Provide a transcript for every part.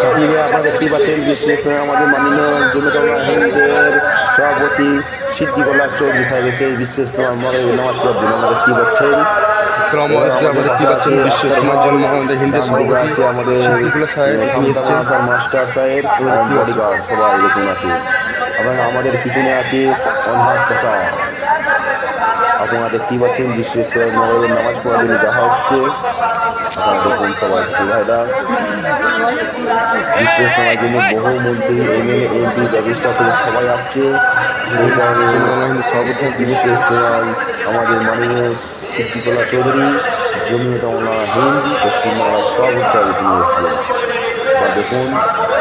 সাথী ভাই, আপনারা দেখতেই পাচ্ছেন বিশেষ আমাদের মাননীয় জনতা হিন্দের সভাপতি সিদ্দিকুল্লাহ চৌধুরী সাহেব এসে বিশেষ মগরিব নামাজ পড়ার জন্য আমরা দেখতেই পাচ্ছেন। বিশেষ তোমার জন্য আমাদের হিন্দের সভাপতি আমাদের সিদ্দিকুল্লাহ সাহেব মাস্টার সাহেব বডিগার্ড সবাই দেখুন আছে এবং আমাদের পিছনে আছে অনহার চাচা। আপনারা দেখতেই পাচ্ছেন বিশেষ মগরিবের নামাজ পড়ার জন্য দেখা হচ্ছে। আপনারা দেখুন সবাই ভাইরা বিশেষ নেওয়ার জন্য বহু মন্ত্রী এমএলএ এমপি ব্যারিস্টার থেকে সবাই আসছে। সেই কারণে সভাপতি বিশেষ আমাদের মাননীয় সিদ্দিকুল্লাহ চৌধুরী জমিয়ত উলামা হিন্দ পশ্চিমবাংলার সভাপতি সাহেব তিনি এসেছিলেন। বা দেখুন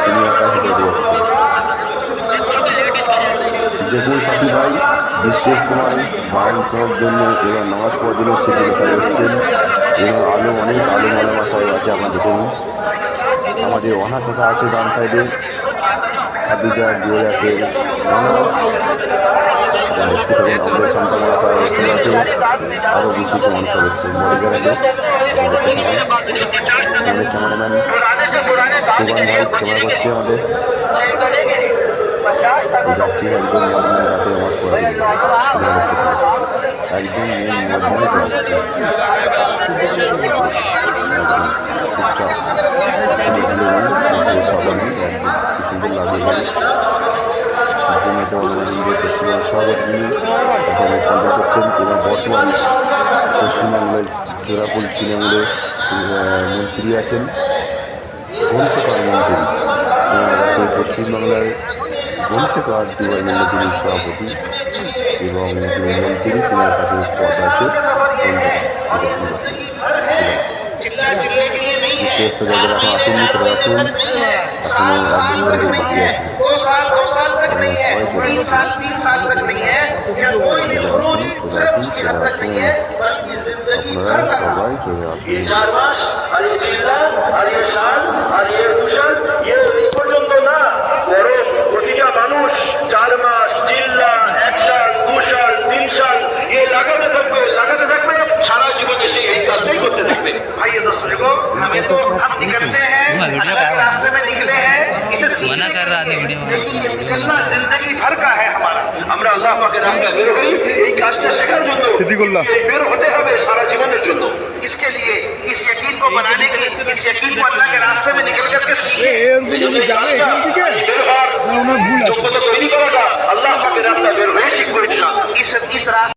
তিনি একা হেঁটে যাচ্ছেন। দেখুন সাথী ভাই, বিশেষ বায়ান শোনার জন্য এবং নামাজ পড়ার জন্য সিদ্দিকুল্লাহ সাহেব এসেছেন এবং অনেক আলো মালামা সাহেব আছে। আপনার দেখুন আমাদের অনাথ চাচা আছে ডান সাইডে, খাদিজা জুয়েল আছে, আমাদের শান্তামালা সাহেব অবস্থান আছে, আরও কিছু মানুষ এসছে, বডিগার্ড আছে। আমাদের ক্যামেরাম্যান প্রবান ভাই ক্যামেরা করছে আমাদের যাচ্ছি একদম মজমুন রাতে আমার পড়া একদম মেন মজমুনে যাচ্ছে। সুন্দর লাগে সভাপতি এখানে কন্ট্যাক্ট করছেন এবং বর্তমান পশ্চিমবাংলায় জোড়াফুল তৃণমূলে মন্ত্রী আছেন, গ্রন্থকার মন্ত্রী সেই পশ্চিমবাংলায় গ্রন্থকার যুবাই মিলে তিনি সভাপতি এবং তিনি মন্ত্রী, তিনার কাছে পদ আছে বিশেষ যাদের এখন আসেননি তারা আসুন, এখনো একদিন থেকে বাকি আছে। আপনারা সবাই চলে আসুন। পর্যন্ত না, বরং প্রতিটা মানুষ 4 মাস, 3 লাখ, 1 সাল, 2 সাল, 3 সাল ये লাগাতে থাকবে সারা জীবন এসে এই কাজটাই করতে থাকবে। ভাইয়া दोस्तों को हमें तो हम निकलते हैं रास्ते में निकले हैं, इसे मना कर रहा है वीडियो में, ये निकलना जिंदगी भर का है हमारा। আমরা আল্লাহ পাকের রাস্তায় বের হই এই কাজটা শেখার জন্য, সিদ্দিকুল্লাহ বের হতে হবে সারা জীবনের জন্য। इसके लिए इस यकीन को बनाने के लिए, इस यकीन को अल्लाह के रास्ते में निकल करके सीखे। বের হওয়ার যোগ্যতা তৈরি করাটা আল্লাহ পাকের রাস্তায় বের হয়ে শিখবো ইনশাআল্লাহ। इस रास्ते